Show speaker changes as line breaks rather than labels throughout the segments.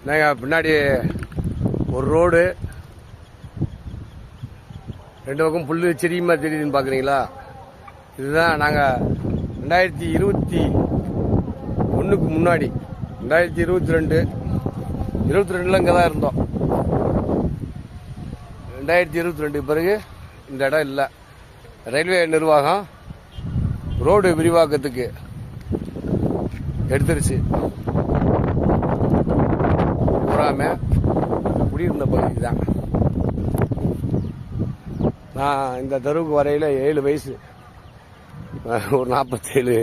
நாங்கள் பின்னாடி ஒரு ரோடு, 2 பக்கம் புல்லு செடியுமா தெரியுதுன்னு பார்க்குறீங்களா? இதுதான் நாங்கள் 2021க்கு முன்னாடி 2022ல் இங்கே தான் இருந்தோம். 2022 பிறகு இந்த இடம் இல்லை. ரயில்வே நிர்வாகம் ரோடு விரிவாக்கத்துக்கு எடுத்துருச்சு. பூராம குடியிருந்த பகுதி தான். நான் இந்த தெருவுக்கு வரையில் 7 வயசு, ஒரு 47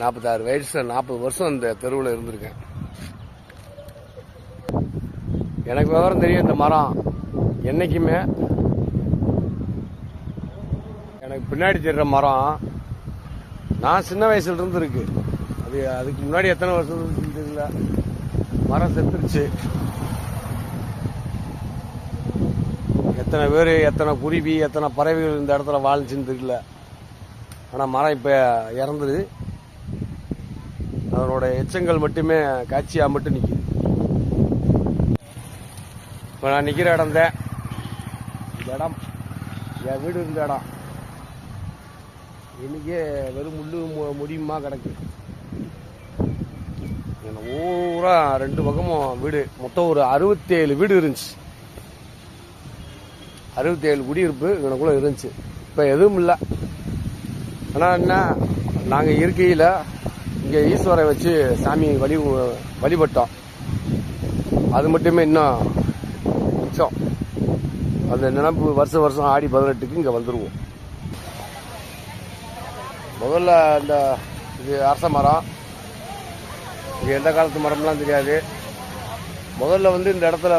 46 வயசு, 40 வருஷம் இந்த தெருவில் இருந்திருக்கேன். எனக்கு விவரம் தெரியும். இந்த மரம் என்னைக்குமே எனக்கு பின்னாடி தெரிகிற மரம் நான் சின்ன வயசுல இருந்து இருக்கு. அதுக்கு முன்னாடி எத்தனை வருஷம் தெரியல. மரம் செத்துருச்சு. எத்தனை பேர், எத்தனை குருவி, எத்தனை பறவைகள் இந்த இடத்துல வாழ்ந்துச்சுன்னு தெரியல. ஆனால் மரம் இப்போ இறந்துது. அதனோட எச்சங்கள் மட்டுமே காட்சியாக மட்டும் நிற்கிது. இப்போ நான் நிற்கிற இடம் தான் இந்த இடம். என் வீடு இருந்த இடம் இன்னைக்கே வெறும் முள்ளு முடியுமா கிடக்கு. ஊரா 2 பக்கமும் வீடு. மொத்தம் ஒரு 67 வீடு இருந்துச்சு. 67 குடியிருப்பு எனக்குள்ள இருந்துச்சு. இப்போ எதுவும் இல்லை. ஆனால் என்ன, நாங்கள் இருக்கையில் இங்கே ஈஸ்வரை வச்சு சாமி வழிபட்டோம். அது மட்டுமே இன்னும் மிச்சம். அந்த நினப்பு வருஷம் ஆடி 18க்கு இங்கே வந்துடுவோம். முதல்ல இந்த இது அரச மரம். இது எந்த காலத்து மரம்லாம் தெரியாது. முதல்ல இந்த இடத்துல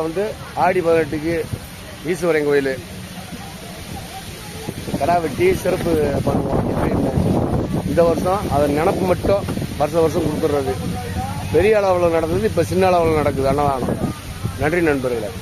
ஆடி 18க்கு ஈஸ்வரன் கோயில் கடா வெட்டி சிறப்பு பண்ணுவோம். இந்த வருஷம் அதன் நினப்பு மட்டும் வருஷம் கொடுத்துட்றது. பெரிய அளவில் நடந்தது, இப்போ சின்ன அளவில் நடக்குது அன்னதானம். நன்றி நண்பர்களே.